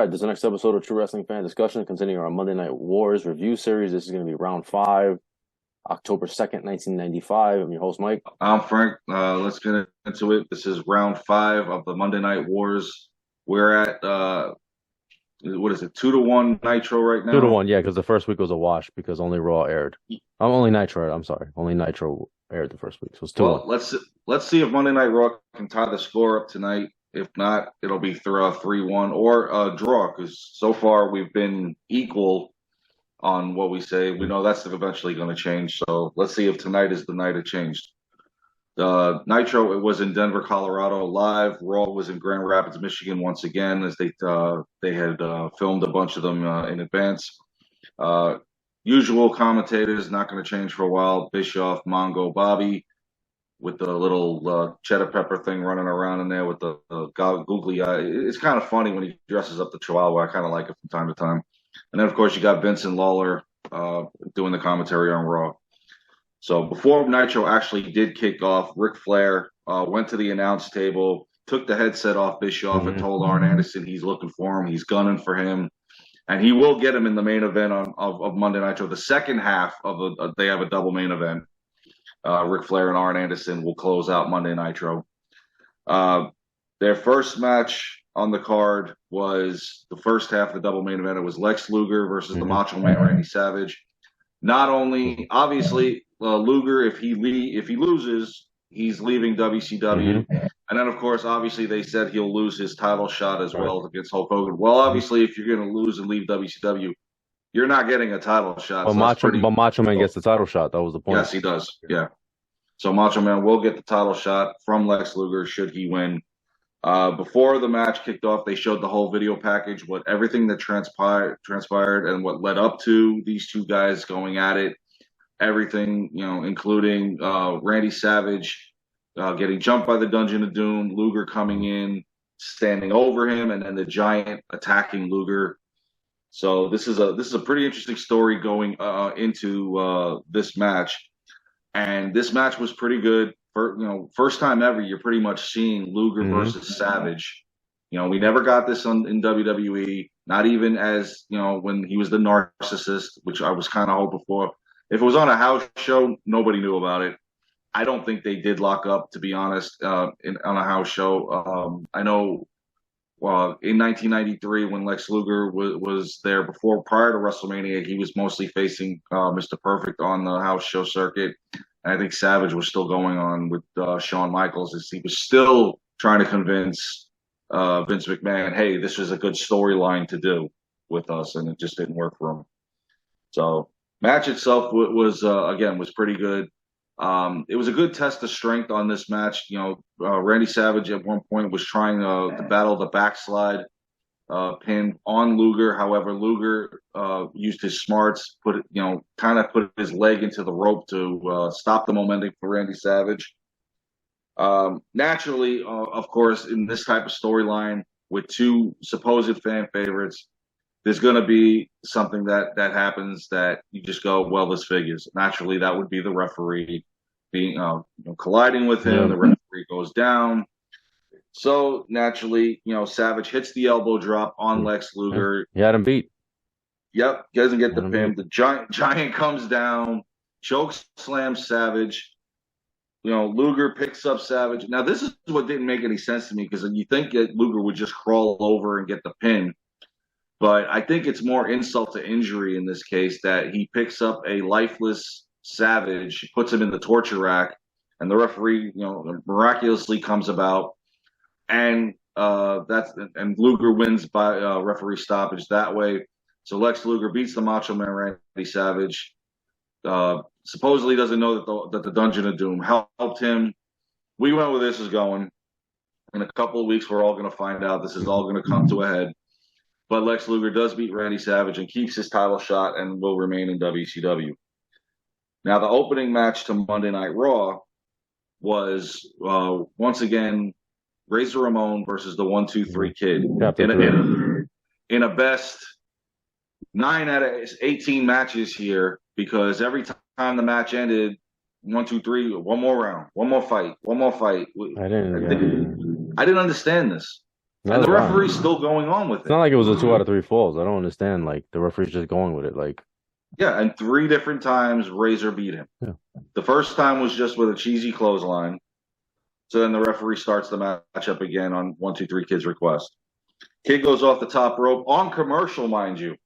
right, this is the next episode of True Wrestling Fan Discussion, continuing our Monday Night Wars review series. This is going to be round five, October 2nd, 1995. I'm your host, Mike. I'm Frank. Let's get into it. This is round five of the Monday Night Wars. We're at what is it, 2-1 Nitro right Two to now? one, yeah, because the first week was a wash because only Raw aired. Only Nitro, I'm sorry. Only Nitro aired the first week, so it's 2-1. Well, let's see if Monday Night Raw can tie the score up tonight. If not, it'll be 3-1 or a draw because so far we've been equal on what we say. We know that's eventually going to change. So let's see if tonight is the night it changed. Nitro, it was in Denver, Colorado, live. Raw was in Grand Rapids, Michigan, once again, as they had filmed a bunch of them in advance. Uh, Usual commentators, not going to change for a while. Bischoff, Mongo, Bobby, with the little cheddar pepper thing running around in there with the googly eye. It's kind of funny when he dresses up the Chihuahua. I kind of like it from time to time. And then, of course, you got Vincent Lawler doing the commentary on Raw. So before Nitro actually did kick off, Ric Flair went to the announce table, took the headset off Bischoff, and told Arn Anderson he's looking for him, he's gunning for him, and he will get him in the main event of Monday Nitro. The second half of they have a double main event. Ric Flair and Arn Anderson will close out Monday Nitro. Their first match on the card was the first half of the double main event. It was Lex Luger versus the Macho Man Randy Savage. Not only, obviously, Luger, if he loses, he's leaving WCW. And then, of course, obviously, they said he'll lose his title shot as well against Hulk Hogan. Well, obviously, if you're going to lose and leave WCW, you're not getting a title shot. But Macho Man gets the title shot. That was the point. Yes, he does. Yeah. So Macho Man will get the title shot from Lex Luger should he win. Before the match kicked off, they showed the whole video package, everything that transpired and what led up to these two guys going at it. Everything, including Randy Savage getting jumped by the Dungeon of Doom, Luger coming in, standing over him, and then the Giant attacking Luger. So this is a pretty interesting story going into this match. And this match was pretty good. First time ever, you're pretty much seeing Luger versus Savage. We never got this in WWE, not even as, when he was the narcissist, which I was kind of hoping for. If it was on a house show, nobody knew about it. I don't think they did lock up, to be honest, on a house show. I know in 1993, when Lex Luger was there prior to WrestleMania, he was mostly facing Mr. Perfect on the house show circuit. And I think Savage was still going on with Shawn Michaels, as he was still trying to convince Vince McMahon, hey, this was a good storyline to do with us, and it just didn't work for him. So match itself was pretty good. It was a good test of strength on this match. Randy Savage at one point was trying to battle the backslide pin on Luger. However, Luger used his smarts, put his leg into the rope to stop the momentum for Randy Savage. Naturally, of course, in this type of storyline with two supposed fan favorites, there's going to be something that happens that you just go, well, this figures. Naturally, that would be the referee being colliding with him. The referee goes down. So naturally, Savage hits the elbow drop on Lex Luger. He had him beat. Yep, doesn't get the pin. The giant comes down, chokes, slams Savage. Luger picks up Savage. Now, this is what didn't make any sense to me, because you think that Luger would just crawl over and get the pin. But I think it's more insult to injury in this case that he picks up a lifeless Savage, puts him in the torture rack, and the referee, miraculously comes about, and Luger wins by referee stoppage that way. So Lex Luger beats the Macho Man Randy Savage. Supposedly doesn't know that the Dungeon of Doom helped him. We went where this is going. In a couple of weeks, we're all going to find out. This is all going to come to a head. But Lex Luger does beat Randy Savage and keeps his title shot and will remain in WCW. Now, the opening match to Monday Night Raw was, once again, Razor Ramon versus the 1-2-3 Kid in a best 9 out of 18 matches here, because every time the match ended, 1, 2, 3, one more round, one more fight. I didn't understand this. And That's the fine. referee's still going on with It's not it. like it was a 2 out of 3 falls. I don't understand. Like the referee's just going with it. Like, Yeah, and 3 different times Razor beat him. yeah. The first time was just with a cheesy clothesline. So then the referee starts the matchup again on 1, 2, 3 Kid's request. Kid goes off the top rope on commercial, mind you.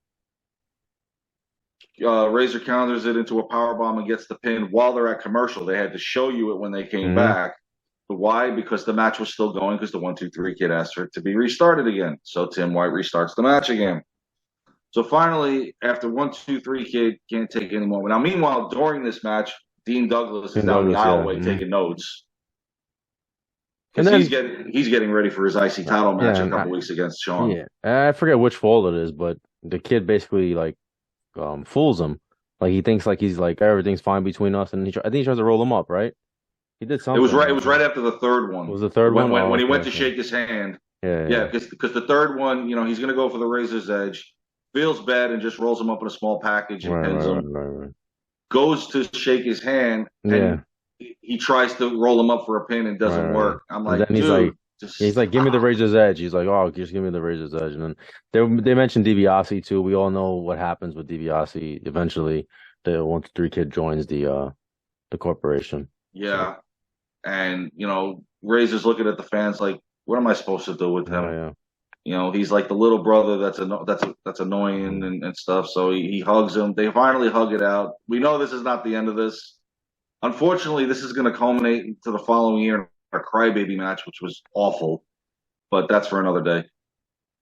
Razor counters it into a power bomb and gets the pin while they're at commercial. They had to show you it when they came Hmm. back. But why? Because the match was still going because the 1, 2, 3 Kid asked for it to be restarted again. So Tim White restarts the match again. So finally, after 1, 2, 3 Kid can't take any more. Now, meanwhile, during this match, Dean Douglas is King down the Douglas, yeah. aisleway taking notes And because he's then, getting ready for his IC title match yeah, in a and couple weeks against Sean. yeah, I forget which fall it is, but the kid basically like fools him. Like he thinks like he's like everything's fine between us, and I think he tries to roll him up, right? He did It was something. right. It was right after the third It one was the third when one. when, Oh, when he okay, went to okay. shake his hand. Yeah, Yeah, yeah. because the third one, he's going to go for the Razor's Edge, feels bad and just rolls him up in a small package and Right, pins right, right, him. right, right. Goes to shake his hand and Yeah, he tries to roll him up for a pin and right, doesn't right. work. I'm And like, then dude, just he's like, give me the stop. razor's edge. He's like, oh, just give me the razor's edge. And then they mentioned DiBiase too. We all know what happens with DiBiase. Eventually, the 1, 2, 3 Kid joins the corporation. So Yeah, and Razor's looking at the fans like, what am I supposed to do with yeah, him? yeah. He's like the little brother that's annoying Mhm. and stuff. So he hugs him. They finally hug it out. We know this is not the end of this. Unfortunately, this is going to culminate to the following year in our crybaby match, which was awful. But that's for another day.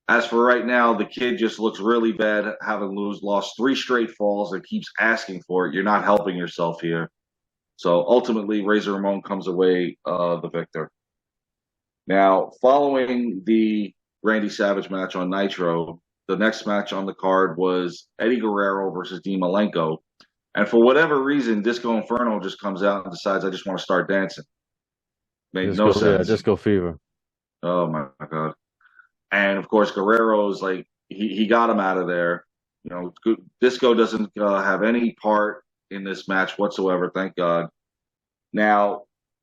As for right now, the kid just looks really bad, having lost 3 straight falls and keeps asking for it. You're not helping yourself here. So ultimately, Razor Ramon comes away the victor. Now, following the Randy Savage match on Nitro, the next match on the card was Eddie Guerrero versus Dean Malenko. And for whatever reason, Disco Inferno just comes out and decides, I just want to start dancing. Made no Yeah, sense. Disco Fever. Oh my God. And of course, Guerrero's like, he got him out of there. Disco doesn't have any part in this match whatsoever, thank God. Now,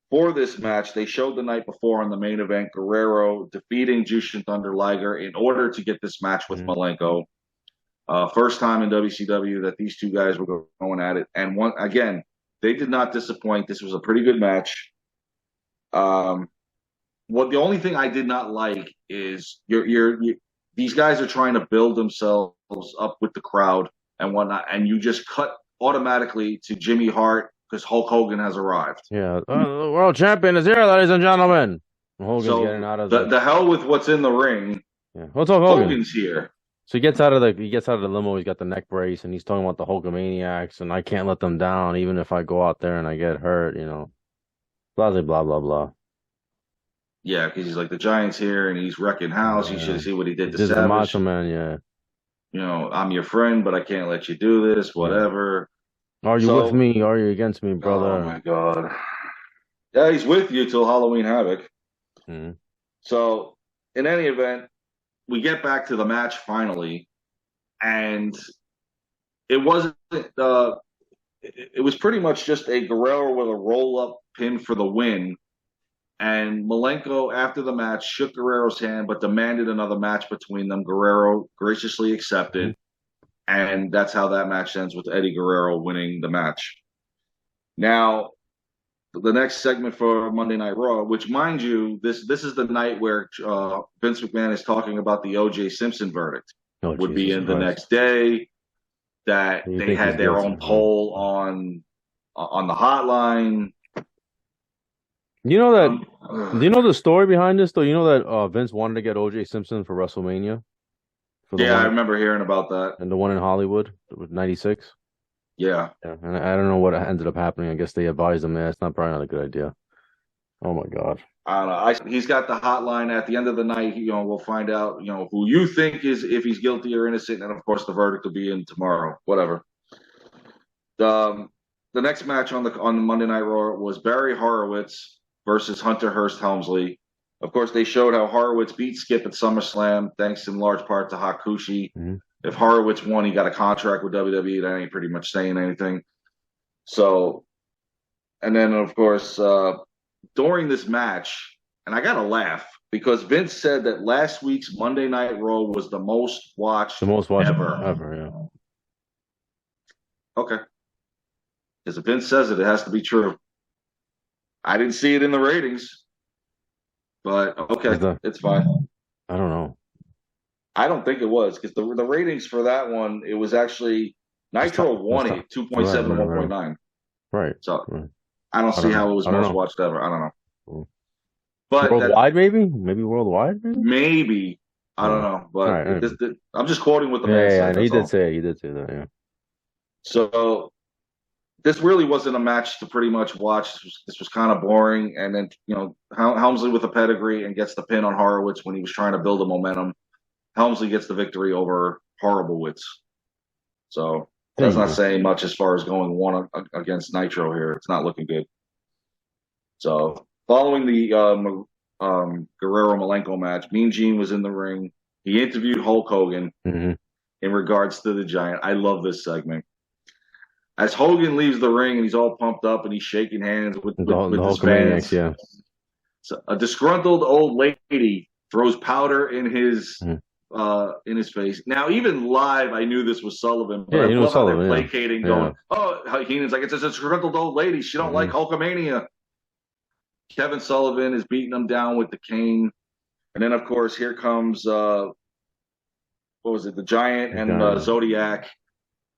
for this match, they showed the night before on the main event Guerrero defeating Jushin Thunder Liger in order to get this match with Mhm. Malenko. First time in WCW that these two guys were going at it, and one again, they did not disappoint. This was a pretty good match. Um, the only thing I did not like is these guys are trying to build themselves up with the crowd and whatnot, and you just cut automatically to Jimmy Hart because Hulk Hogan has arrived. Yeah, the world champion is here, ladies and gentlemen. Hogan's getting So out of the hell with what's in the ring. yeah. What's up, Hogan? Hogan's here. So he gets out of the limo. He's got the neck brace, and he's talking about the Hulkamaniacs, and I can't let them down, even if I go out there and I get hurt. Blah blah blah blah blah. Yeah, because he's like the Giants here and he's wrecking house. You should Yeah, see what he did to this is the Macho Savage. Man. Yeah. I'm your friend, but I can't let you do this. Yeah. Whatever. Are you with So, me? Are you against me, oh brother? my God. Yeah, he's with you till Halloween Havoc. Mm-hmm. So, in any event, we get back to the match finally, and it wasn't. It was pretty much just a Guerrero with a roll up pin for the win. And Malenko, after the match, shook Guerrero's hand but demanded another match between them. Guerrero graciously accepted, and that's how that match ends with Eddie Guerrero winning the match. Now, the next segment for Monday Night Raw, which, mind you, this is the night where Vince McMahon is talking about the O.J. Simpson verdict. Oh Would be Jesus in the Christ! next day that You they think he's had their guilty? own poll on the hotline. You know that? Do you Um, know the story behind this though? You know that Vince wanted to get O.J. Simpson for WrestleMania for the yeah, I one remember hearing about that. and the one in Hollywood with '96. Yeah. Yeah, and I don't know what ended up happening. I guess they advised him, man, it's not probably not a good idea. Oh my God. I don't know. He's got the hotline at the end of the night. We'll find out, who you think is if he's guilty or innocent, and of course the verdict will be in tomorrow. Whatever. Um, the next match on the Monday Night Raw was Barry Horowitz versus Hunter Hearst Helmsley. Of course, they showed how Horowitz beat Skip at SummerSlam, thanks in large part to Hakushi. Hmm. If Horowitz won, he got a contract with WWE. That ain't pretty much saying anything. So, and then of course, during this match, and I got to laugh because Vince said that last week's Monday Night Raw was the most watched The most watched ever. ever. Okay. Because if Vince says it, it has to be true. I didn't see it in the ratings, but okay, it's fine. I don't know. I don't think it was because the ratings for that one, it was actually Nitro won it 2.7 to 1.9. Right. So I don't see how it was most watched ever. I don't know. But worldwide, maybe worldwide, maybe I don't know. But I'm just quoting what the man said. He did say that. Yeah. So this really wasn't a match to pretty much watch. This was kind of boring. And then Helmsley with a pedigree and gets the pin on Horowitz when he was trying to build a momentum. Helmsley gets the victory over Horriblewitz. So that's not saying much as far as going one against Nitro here. It's not looking good. So following the Guerrero-Malenko match, Mean Gene was in the ring. He interviewed Hulk Hogan in regards to the Giant. I love this segment. As Hogan leaves the ring and he's all pumped up and he's shaking hands with his fans. Yeah. So a disgruntled old lady throws powder in his face. Now, even live, I knew this was Sullivan, but I love how they're placating, going, "Oh, Heenan's like, it's a disgruntled old lady. She don't like Hulkamania." Kevin Sullivan is beating him down with the cane, and then of course here comes what was it, the Giant and Zodiac,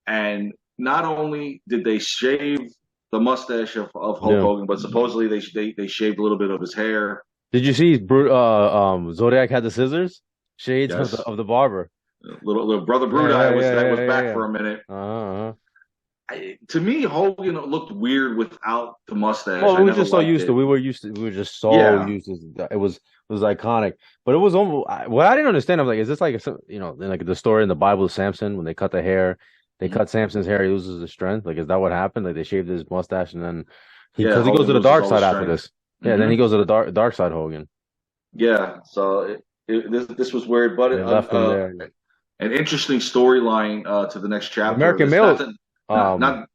and not only did they shave the mustache of Hulk Hogan, but supposedly they shaved a little bit of his hair. Did you see Zodiac had the scissors? Shades of the barber. Little brother Brudai was back for a minute. To me, Hogan looked weird without the mustache. Well, we were just so used to. We were just so used to. It was iconic, but it was almost. What I didn't understand, I'm like, is this like like the story in the Bible of Samson when they cut the hair? They cut Samson's hair. He loses his strength. Like, is that what happened? Like, they shaved his mustache and then he goes to the dark side after this. Yeah, then he goes to the dark side, Hogan. Yeah, so this was weird, but an interesting storyline to the next chapter. American Males, not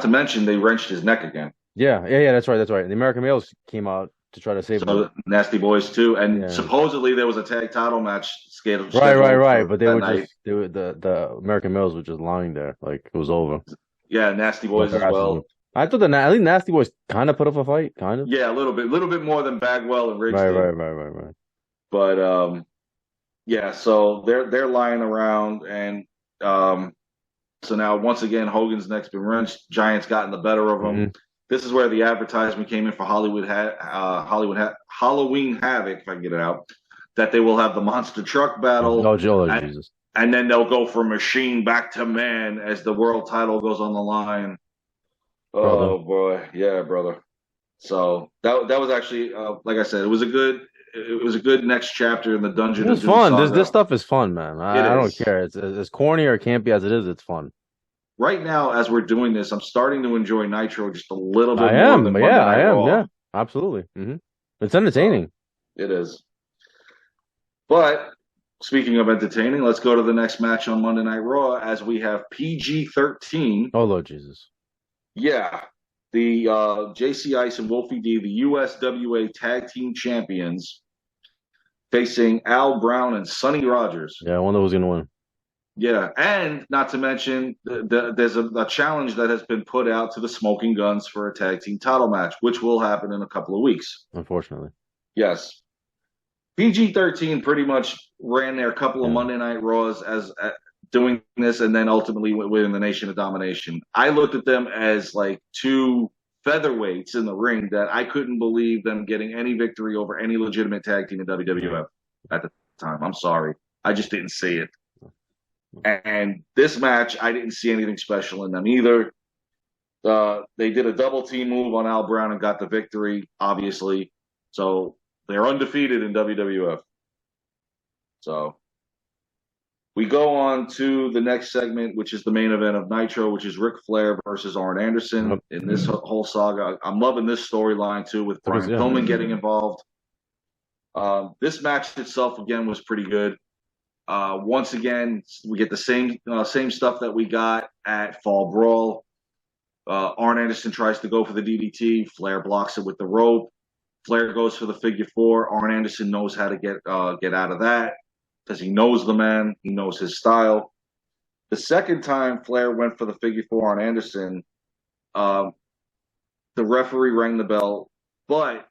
to mention they wrenched his neck again. Yeah, that's right. The American Males came out to try to save him. Nasty Boys too, and supposedly there was a tag title match scheduled. Right. But the American Males were just lying there, like it was over. Yeah, Nasty Boys as well. I thought I think Nasty Boys kind of put up a fight, kind of. Yeah, a little bit more than Bagwell and Riggs. Right. But yeah, so they're lying around, and so now once again Hogan's neck's been wrenched. Giant's gotten the better of him. This is where the advertisement came in for Halloween Havoc, if I can get it out, that they will have the monster truck battle. Jesus. And then they'll go from machine back to man as the world title goes on the line. Brother. Oh boy, yeah, brother. So that was actually like I said, it was a good next chapter in the Dungeon. It was fun. This stuff is fun, man. I don't care. It's as corny or campy as it is. It's fun. Right now, as we're doing this, I'm starting to enjoy Nitro just a little bit more. I am. Yeah, absolutely. It's entertaining. It is. But speaking of entertaining, let's go to the next match on Monday Night Raw as we have PG-13. Oh, Lord Jesus. Yeah. The JC Ice and Wolfie D, the USWA Tag Team Champions, facing Al Brown and Sonny Rogers. Yeah, I wonder who's going to win. Yeah, and not to mention, there's a challenge that has been put out to the Smoking Guns for a tag team title match, which will happen in a couple of weeks. Unfortunately. Yes. PG-13 pretty much ran their couple of Monday Night Raws as doing this, and then ultimately winning the Nation of Domination. I looked at them as like two featherweights in the ring that I couldn't believe them getting any victory over any legitimate tag team in WWF at the time. I'm sorry. I just didn't see it. And this match, I didn't see anything special in them either. They did a double team move on Al Brown and got the victory, obviously. So they're undefeated in WWF. So we go on to the next segment, which is the main event of Nitro, which is Ric Flair versus Arn Anderson in this whole saga. I'm loving this storyline too, with Brian Pillman getting involved. This match itself, again, was pretty good. Once again, we get the same stuff that we got at Fall Brawl. Arn Anderson tries to go for the DDT. Flair blocks it with the rope. Flair goes for the figure four. Arn Anderson knows how to get out of that because he knows the man. He knows his style. The second time Flair went for the figure four on Anderson, the referee rang the bell, but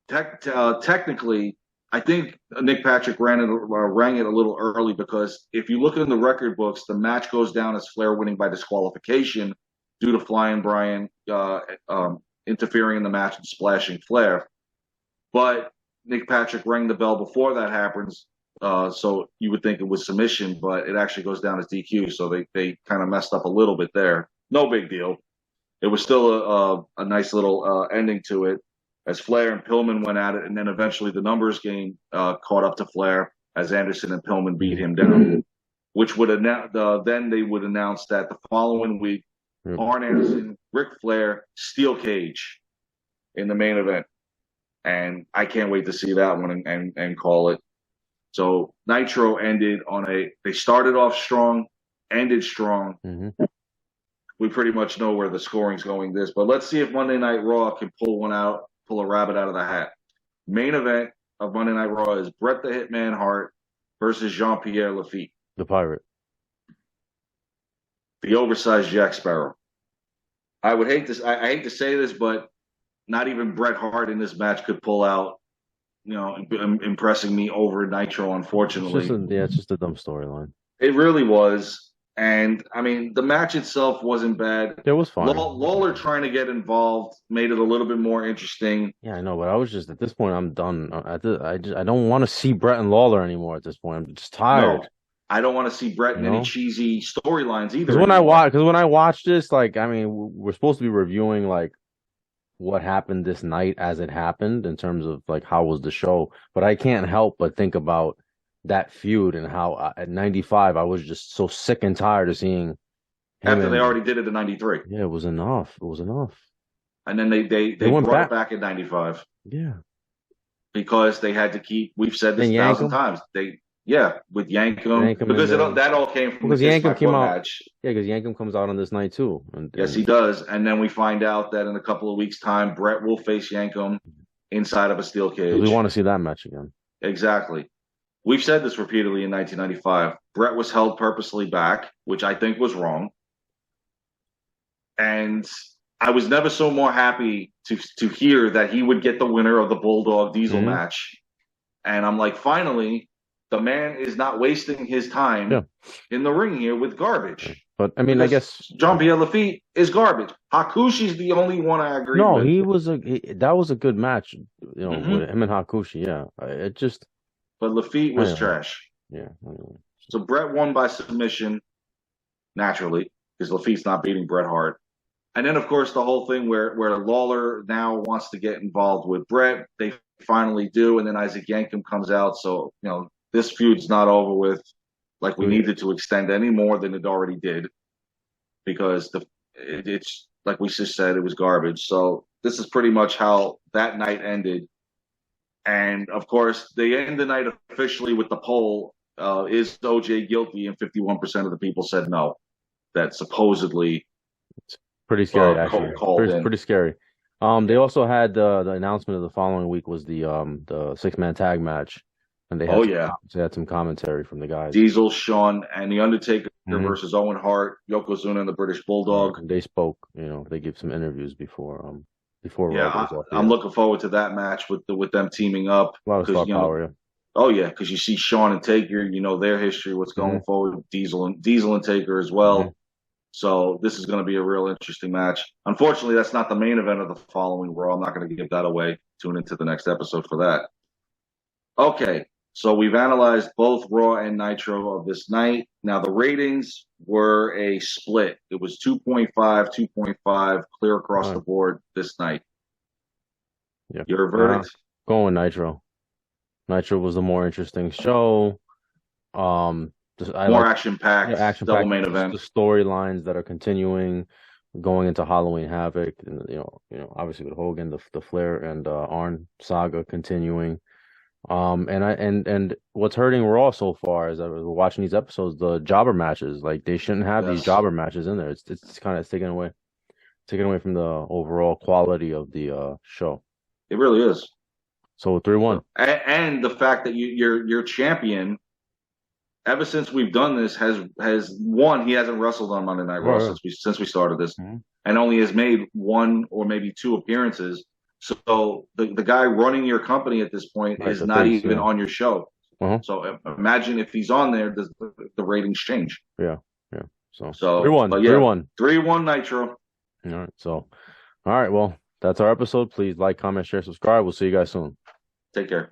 technically, I think Nick Patrick rang it a little early because if you look in the record books, the match goes down as Flair winning by disqualification due to Flying Brian interfering in the match and splashing Flair. But Nick Patrick rang the bell before that happens, so you would think it was submission, but it actually goes down as DQ. So they kind of messed up a little bit there. No big deal. It was still a nice little ending to it as Flair and Pillman went at it, and then eventually the numbers game caught up to Flair as Anderson and Pillman beat him down, which would then they would announce that the following week, Arn Anderson, Ric Flair, steel cage in the main event. And I can't wait to see that one and call it. So Nitro ended they started off strong, ended strong. Mm-hmm. We pretty much know where the scoring's going this, but let's see if Monday Night Raw can pull a rabbit out of the hat. Main event of Monday Night Raw is Bret the Hitman Hart versus Jean-Pierre Lafitte. The Pirate. The oversized Jack Sparrow. I hate to say this, but not even Bret Hart in this match could pull out, impressing me over Nitro, unfortunately. It's just a dumb storyline. It really was. And, I mean, the match itself wasn't bad. It was fine. Lawler trying to get involved made it a little bit more interesting. Yeah, I know, but I was just, at this point, I'm done. I don't want to see Bret and Lawler anymore at this point. I'm just tired. No, I don't want to see Bret in any cheesy storylines either. Because when I watch this, like, I mean, we're supposed to be reviewing, like, what happened this night as it happened in terms of, like, how was the show. But I can't help but think about that feud and how at 95 I was just so sick and tired of seeing after they already did it in 93. Yeah, it was enough. And then they brought it back in 95. Yeah. Because they had to keep, we've said this 1,000 times. With Yankum because that all came from because Yankum came out. Match. Yeah, because Yankum comes out on this night too. Yes, he does. And then we find out that in a couple of weeks' time, Bret will face Yankum inside of a steel cage. We want to see that match again. Exactly. We've said this repeatedly in 1995. Bret was held purposely back, which I think was wrong. And I was never so more happy to hear that he would get the winner of the Bulldog Diesel match. And I'm like, finally, the man is not wasting his time in the ring here with garbage. But I mean, I guess Jean-Pierre Lafitte is garbage. Hakushi's the only one I agree with. No, that was a good match, with him and Hakushi. Yeah, it just. But Lafitte was trash. Yeah. So Bret won by submission, naturally, because Lafitte's not beating Bret Hart. And then, of course, the whole thing where Lawler now wants to get involved with Bret. They finally do, and then Isaac Yankum comes out. So, this feud's not over with like we needed to extend any more than it already did because it's like we just said, it was garbage. So this is pretty much how that night ended. And, of course, they end the night officially with the poll, is OJ guilty? And 51% of the people said no, that supposedly it's pretty scary, actually. Pretty scary. They also had the announcement of the following week was the six-man tag match. And they had some commentary from the guys. Diesel, Shawn, and The Undertaker versus Owen Hart, Yokozuna, and the British Bulldog. They spoke, they gave some interviews before. I'm looking forward to that match with them teaming up. A lot of star power, yeah. Oh yeah, because you see Shawn and Taker, their history, what's going forward with Diesel and Taker as well. So this is going to be a real interesting match. Unfortunately, that's not the main event of the following Raw. I'm not going to give that away. Tune into the next episode for that. Okay, so we've analyzed both Raw and Nitro of this night. Now the ratings were a split. It was 2.5, 2.5, clear across the board this night. Yep. Your verdict? Going Nitro. Nitro was the more interesting show. More action-packed, double main event. The storylines that are continuing, going into Halloween Havoc, and obviously with Hogan, the Flair and Arn saga continuing. And what's hurting Raw so far is that we're watching these episodes, the jobber matches. Like they shouldn't have these jobber matches in there. It's kind of taken away from the overall quality of the show. It really is. So 3-1. And the fact that your champion, ever since we've done this, has won. He hasn't wrestled on Monday Night Raw since we started this, and only has made 1 or maybe 2 appearances. So the guy running your company at this point is not even on your show. So imagine if he's on there, does the ratings change? Yeah. So 3-1. 3-1 Nitro. All right. So, all right. Well, that's our episode. Please like, comment, share, subscribe. We'll see you guys soon. Take care.